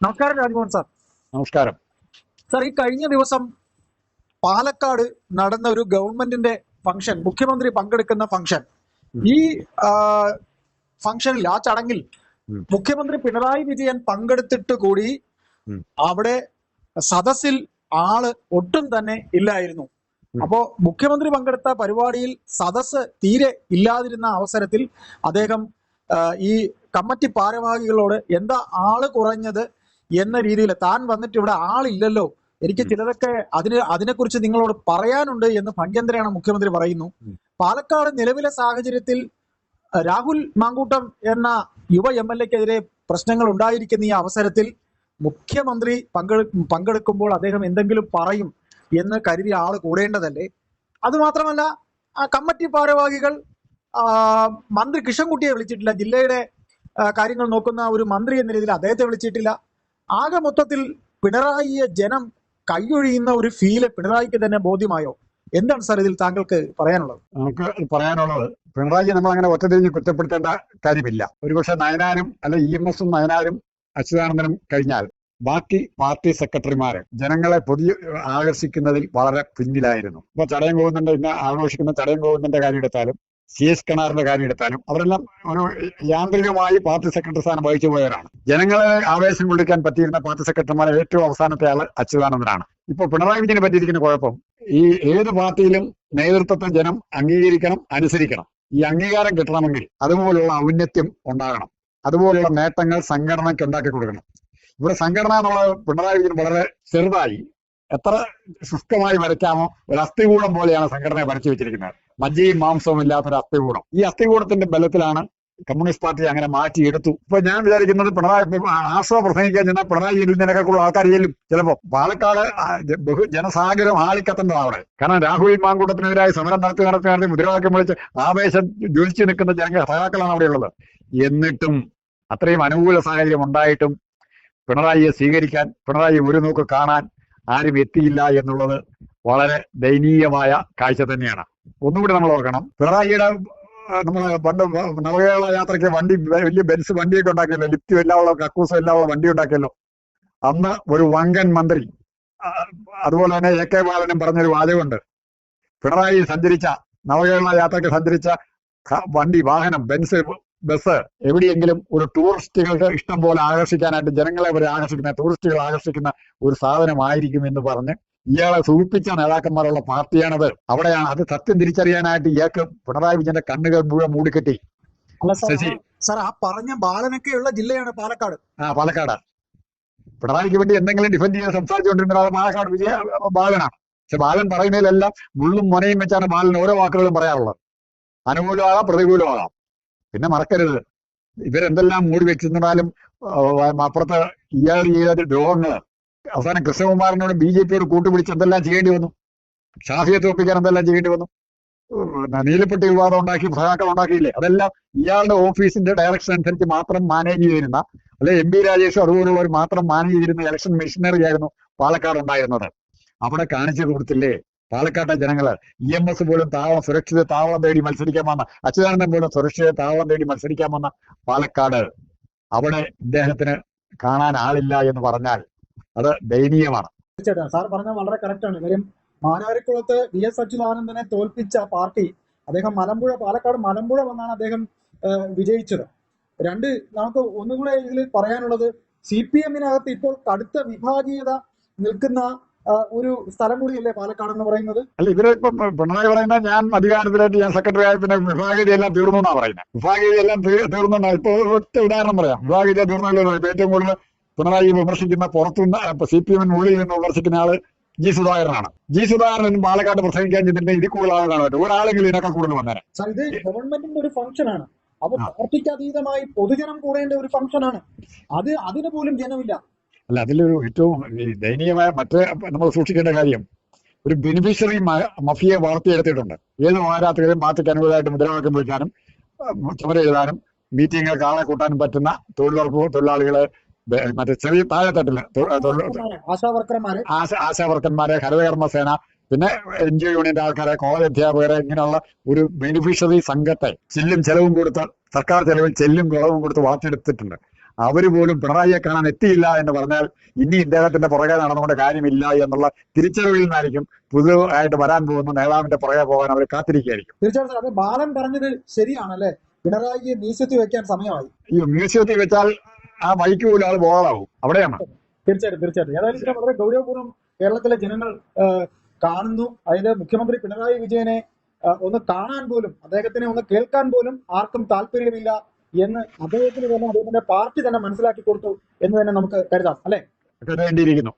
നമസ്കാരം രാജ്മോഹൻ സാർ. നമസ്കാരം. സാർ, ഈ കഴിഞ്ഞ ദിവസം പാലക്കാട് നടന്ന ഒരു ഗവൺമെന്റിന്റെ ഫംഗ്ഷൻ, മുഖ്യമന്ത്രി പങ്കെടുക്കുന്ന ഫംഗ്ഷൻ, ഈ ഫംഗ്ഷനിൽ, ആ ചടങ്ങിൽ മുഖ്യമന്ത്രി പിണറായി വിജയൻ പങ്കെടുത്തിട്ട് കൂടി അവിടെ സദസ്സിൽ ആള് ഒട്ടും തന്നെ ഇല്ലായിരുന്നു. അപ്പോ മുഖ്യമന്ത്രി പങ്കെടുത്ത പരിപാടിയിൽ സദസ്സ് തീരെ ഇല്ലാതിരുന്ന അവസരത്തിൽ അദ്ദേഹം ഈ കമ്മിറ്റി ഭാരവാഹികളോട് എന്താ ആള് കുറഞ്ഞത് എന്ന രീതിയിൽ, താൻ വന്നിട്ട് ഇവിടെ ആളില്ലല്ലോ, എനിക്ക് ചിലതൊക്കെ അതിനെക്കുറിച്ച് നിങ്ങളോട് പറയാനുണ്ട് എന്ന് ഭംഗ്യന്തരേണ മുഖ്യമന്ത്രി പറയുന്നു. പാലക്കാട് നിലവിലെ സാഹചര്യത്തിൽ രാഹുൽ മാങ്കൂട്ടം എന്ന യുവ MLA-ക്കെതിരെ പ്രശ്നങ്ങൾ ഉണ്ടായിരിക്കുന്ന ഈ അവസരത്തിൽ മുഖ്യമന്ത്രി പങ്കെടുക്കുമ്പോൾ അദ്ദേഹം എന്തെങ്കിലും പറയും എന്ന് കരുതി ആള് കൂടേണ്ടതല്ലേ? അതുമാത്രമല്ല, കമ്മിറ്റി ഭാരവാഹികൾ മന്ത്രി കൃഷ്ണൻകുട്ടിയെ വിളിച്ചിട്ടില്ല, ജില്ലയുടെ കാര്യങ്ങൾ നോക്കുന്ന ഒരു മന്ത്രി എന്ന രീതിയിൽ അദ്ദേഹത്തെ വിളിച്ചിട്ടില്ല. ആകെ മൊത്തത്തിൽ പിണറായിയെ ജനം കൈയൊഴിയുന്ന ഒരു ഫീല് പിണറായിക്ക് തന്നെ ബോധ്യമായോ? എന്താണ് സാർ ഇതിൽ താങ്കൾക്ക് പറയാനുള്ളത്? നമുക്ക് പറയാനുള്ളത്, പിണറായി നമ്മൾ അങ്ങനെ ഒറ്റതിരിഞ്ഞ് കുറ്റപ്പെടുത്തേണ്ട കാര്യമില്ല. ഒരുപക്ഷെ നയനാരും അല്ല EMS-ഉം നയനാരും അച്യുതാനന്ദനും കഴിഞ്ഞാൽ ബാക്കി പാർട്ടി സെക്രട്ടറിമാര് ജനങ്ങളെ ആകർഷിക്കുന്നതിൽ വളരെ പിന്നിലായിരുന്നു. ഇപ്പൊ ചടയം ഗോവിന്ദന്റെ ഇന്ന് ആഘോഷിക്കുന്ന ചടയം ഗോവിന്ദന്റെ കാര്യം എടുത്താലും CS കണാറിന്റെ കാര്യം എടുത്താലും അവരെല്ലാം ഒരു യാന്ത്രികമായി പാർട്ടി സെക്രട്ടറി സ്ഥാനം വഹിച്ചു പോയവരാണ്. ജനങ്ങളെ ആവേശം കൊള്ളിക്കാൻ പറ്റിയിരുന്ന പാർട്ടി സെക്രട്ടറിമാരെ ഏറ്റവും അവസാനത്തെ ആള് അച്യുതാനന്ദനാണ്. ഇപ്പൊ പിണറായി വിജയന് പറ്റിയിരിക്കുന്ന കുഴപ്പം, ഈ ഏത് പാർട്ടിയിലും നേതൃത്വത്തെ ജനം അംഗീകരിക്കണം, അനുസരിക്കണം. ഈ അംഗീകാരം കിട്ടണമെങ്കിൽ അതുപോലുള്ള ഔന്നത്യം ഉണ്ടാകണം, അതുപോലുള്ള നേട്ടങ്ങൾ സംഘടനയ്ക്ക് ഉണ്ടാക്കി കൊടുക്കണം. ഇവിടെ സംഘടന എന്നുള്ളത് പിണറായി വിജയൻ വളരെ ചെറുതായി, എത്ര ശുഷ്കമായി വരയ്ക്കാമോ ഒരു അസ്ഥികൂടം പോലെയാണ് സംഘടനയെ വരച്ചു വെച്ചിരിക്കുന്നത്. മജ്ജയും മാംസവും ഇല്ലാത്തൊരു അസ്ഥികൂടം. ഈ അസ്ഥികൂടത്തിന്റെ ബലത്തിലാണ് കമ്മ്യൂണിസ്റ്റ് പാർട്ടി അങ്ങനെ മാറ്റിയെടുത്തു. ഇപ്പൊ ഞാൻ വിചാരിക്കുന്നത്, പിണറായി ആശ്രമ പ്രസംഗിക്കാൻ ചെന്നാൽ പിണറായി ചെല്ലുന്നതിനൊക്കെയുള്ള ആൾക്കാർ ചെല്ലും. ചിലപ്പോ പാലക്കാട് ജനസാഗരം ആളിക്കത്തുന്നതാണ് അവിടെ. കാരണം രാഹുൽ മാങ്കൂട്ടത്തിനെതിരായി സമരം നടത്തി മുദ്രാവാക്യം വിളിച്ച് ആവേശം ജ്വലിച്ചു നിൽക്കുന്ന സഖാക്കളാണ് അവിടെയുള്ളത്. എന്നിട്ടും അത്രയും അനുകൂല സാഹചര്യം ഉണ്ടായിട്ടും പിണറായിയെ സ്വീകരിക്കാൻ, പിണറായി ഒരു നോക്ക് കാണാൻ ആരും എത്തിയില്ല എന്നുള്ളത് വളരെ ദയനീയമായ കാഴ്ച തന്നെയാണ്. ഒന്നുകൂടി നമ്മൾ ഓർക്കണം, പിണറായിയുടെ നമ്മൾ പണ്ട് നവകേരള യാത്രയ്ക്ക് വണ്ടി, വലിയ ബെൻസ് വണ്ടിയൊക്കെ ഉണ്ടാക്കിയല്ലോ, ലിഫ്റ്റും എല്ലാം ഉള്ള, കക്കൂസും എല്ലാം ഉള്ള വണ്ടി ഉണ്ടാക്കിയല്ലോ. അന്ന് ഒരു വങ്കൻ മന്ത്രി, അതുപോലെ തന്നെ AK ബാലനും പറഞ്ഞൊരു വാചകമുണ്ട്, പിണറായി സഞ്ചരിച്ച നവകേരള യാത്രയ്ക്ക് സഞ്ചരിച്ച വണ്ടി, വാഹനം, ബസ് എവിടെയെങ്കിലും ഒരു ടൂറിസ്റ്റുകൾക്ക് ഇഷ്ടം പോലെ ആകർഷിക്കാനായിട്ട്, ജനങ്ങളെ വരെ ആകർഷിക്കുന്ന, ടൂറിസ്റ്റുകൾ ആകർഷിക്കുന്ന ഒരു സാധനമായിരിക്കും എന്ന് പറഞ്ഞ് ഇയാളെ സൂചിപ്പിച്ച നേതാക്കന്മാരുള്ള പാർട്ടിയാണത്. അവിടെയാണ് അത് സത്യം തിരിച്ചറിയാനായിട്ട് ഇയാൾക്ക് പിണറായി വിജയന്റെ കണ്ണുകൾ മുഴുവൻ മൂടിക്കെട്ടി. സാർ, ആ പറഞ്ഞ ബാലനൊക്കെയുള്ള ജില്ലയാണ് പാലക്കാട്. പാലക്കാട് പിണറായിക്ക് വേണ്ടി എന്തെങ്കിലും ഡിഫെൻഡ് ചെയ്യാൻ സംസാരിച്ചുകൊണ്ടിരുന്ന പാലക്കാട് ബാലനാണ്. പക്ഷെ ബാലൻ പറയുന്നതിലെല്ലാം മുള്ളും മുനയും വെച്ചാണ് ബാലൻ ഓരോ വാക്കുകളും പറയാറുള്ളത്. അനുകൂലമാകാം, പ്രതികൂലമാകാം. പിന്നെ മറക്കരുത്, ഇവരെന്തെല്ലാം മൂടി വെച്ചിരുന്നാലും അപ്പുറത്ത് ഇയാൾ ചെയ്ത ദ്രോഹങ്ങൾ അവസാനം കൃഷ്ണകുമാരനോട് BJP-യോട് കൂട്ടുപിടിച്ച് എന്തെല്ലാം ചെയ്യേണ്ടി വന്നു, ഷാഫിയെ തോൽപ്പിക്കാൻ എന്തെല്ലാം ചെയ്യേണ്ടി വന്നു, നീലപ്പെട്ടി വിവാദം ഉണ്ടാക്കി, സഹാക്കൾ ഉണ്ടാക്കിയില്ലേ, അതെല്ലാം ഇയാളുടെ ഓഫീസിന്റെ ഡയറക്ഷൻ അനുസരിച്ച് മാത്രം മാനേജ് ചെയ്തിരുന്ന, അല്ലെ MP രാജേഷും അതുപോലുള്ളവർ മാത്രം മാനേജ് ചെയ്തിരുന്ന ഇലക്ഷൻ മെഷീനറി ആയിരുന്നു പാലക്കാട് ഉണ്ടായിരുന്നത്. അവിടെ കാണിച്ചു കൊടുത്തില്ലേ പാലക്കാട്ടെ ജനങ്ങള്? EMS പോലും സുരക്ഷിത താവളം തേടി മത്സരിക്കാൻ വന്ന, അച്യുതാനന്ദൻ പോലും സുരക്ഷിത താവളം തേടി മത്സരിക്കാൻ വന്ന പാലക്കാട്, അവിടെ ഇദ്ദേഹത്തിന് കാണാൻ ആളില്ല എന്ന് പറഞ്ഞാൽ അത് ദയനീയമാണ്. തീർച്ചയായിട്ടും സാർ പറഞ്ഞത് വളരെ കറക്റ്റ് ആണ്. കാര്യം, മാനാരിക്കുളത്ത് VS അച്യുതാനന്ദനെ തോൽപ്പിച്ച പാർട്ടി, അദ്ദേഹം പാലക്കാട് മലമ്പുഴ വന്നാണ് അദ്ദേഹം വിജയിച്ചത്. നമുക്ക് ഒന്നുകൂടെ ഇതിൽ പറയാനുള്ളത്, CPM-നകത്ത് ഇപ്പോൾ കടുത്ത വിഭാഗീയത നിൽക്കുന്ന ഒരു സ്ഥലം കൂടിയല്ലേ പാലക്കാട് എന്ന് പറയുന്നത്? അല്ല, ഇവരിപ്പം പിണറായി പറയുന്നത്, ഞാൻ അധികാരത്തിലായിട്ട് ഞാൻ സെക്രട്ടറി ആയ പിന്നെ വിഭാഗീയതയെല്ലാം തീർന്നു എന്നാ പറയുന്നത്. വിഭാഗീയതയെല്ലാം തീർന്നുണ്ടാ? ഇപ്പൊ ഒറ്റ ഉദാഹരണം പറയാം. വിഭാഗീയത തീർന്നല്ലോ. ഇപ്പൊ ഏറ്റവും കൂടുതൽ പിണറായി വിമർശിക്കുന്ന, പുറത്തുനിന്ന് CPM മുകളിൽ നിന്ന് വിമർശിക്കുന്ന ആള് G. സുധാകരനാണ്. G. സുധാകരനും പാലക്കാട് പ്രസംഗിക്കാൻ ചെന്നിട്ട് ഇതിൽ കൂടുതൽ ആളുകളാണ് പറ്റും. ഒരാളെങ്കിലും ഇതിനൊക്കെ കൂടുതൽ വന്നേനെ. സാർ, ഇത് ഗവൺമെന്റിന്റെ ഒരു ഫംഗ്ഷനാണ്. അപ്പൊ പാർട്ടിക്ക് അതീതമായി പൊതുജനം കൂടേണ്ട ഒരു ഫംഗ്ഷനാണ്. അതിന് പോലും ജനമില്ല. അല്ല, അതിലൊരു ഏറ്റവും ദയനീയമായ മറ്റേ നമ്മൾ സൂക്ഷിക്കേണ്ട കാര്യം, ഒരു ബെനിഫിഷ്യറി മഫിയെ വളർത്തിയെടുത്തിട്ടുണ്ട്. ഏത് മഹാരാത്രിയിലും പാർട്ടിക്ക് അനുകൂലമായിട്ട് മുദ്രാവാക്യം വിളിക്കാനും, ചുമര എഴുതാനും, മീറ്റിങ്ങുകൾക്ക് ആളെ കൂട്ടാനും പറ്റുന്ന തൊഴിലാളികളെ, മറ്റേ ചെറിയ താഴെത്തട്ടില് ആശാവർക്കന്മാരെ, ഹരിതകർമ്മസേന, പിന്നെ NGO യൂണിയന്റെ ആൾക്കാരെ, കോളേജ് അധ്യാപകരെ, ഇങ്ങനെയുള്ള ഒരു ബെനിഫിഷ്യറി സംഘത്തെ ചെല്ലും ചെലവും കൊടുത്ത്, സർക്കാർ ചെലവിൽ ചെല്ലും വിളവും കൊടുത്ത് വളർത്തിയെടുത്തിട്ടുണ്ട്. അവര് പോലും പിണറായിയെ കാണാൻ എത്തിയില്ല എന്ന് പറഞ്ഞാൽ ഇനി ഇദ്ദേഹത്തിന്റെ പുറകെ നടന്നുകൊണ്ട് കാര്യമില്ല എന്നുള്ള തിരിച്ചറിവിൽ നിന്നായിരിക്കും പുതുതായിട്ട് വരാൻ പോകുന്ന നേതാവിന്റെ പുറകെ പോകാൻ അവർ കാത്തിരിക്കുകയായിരിക്കും. തീർച്ചയായിട്ടും അത് ബാലൻ പറഞ്ഞത് ശരിയാണല്ലേ, പിണറായിയെ മ്യൂസിയത്തിൽ വെക്കാൻ സമയമായി. ഈ മ്യൂസിയത്തിൽ വെച്ചാൽ ആ വഴിക്ക് പോലും ആൾ ബോളാവും, അവിടെയാണ്. തീർച്ചയായിട്ടും ഏതായാലും ഇതിനെ വളരെ ഗൗരവപൂർവ്വം കേരളത്തിലെ ജനങ്ങൾ കാണുന്നു. അതിന് മുഖ്യമന്ത്രി പിണറായി വിജയനെ ഒന്ന് കാണാൻ പോലും, അദ്ദേഹത്തിനെ ഒന്ന് കേൾക്കാൻ പോലും ആർക്കും താല്പര്യമില്ല എന്ന് അദ്ദേഹത്തിന് തന്നെ അദ്ദേഹത്തിന്റെ പാർട്ടി തന്നെ മനസ്സിലാക്കി കൊടുത്തു എന്ന് തന്നെ നമുക്ക് കരുതാം, അല്ലെ? കരുതേണ്ടിയിരിക്കുന്നു.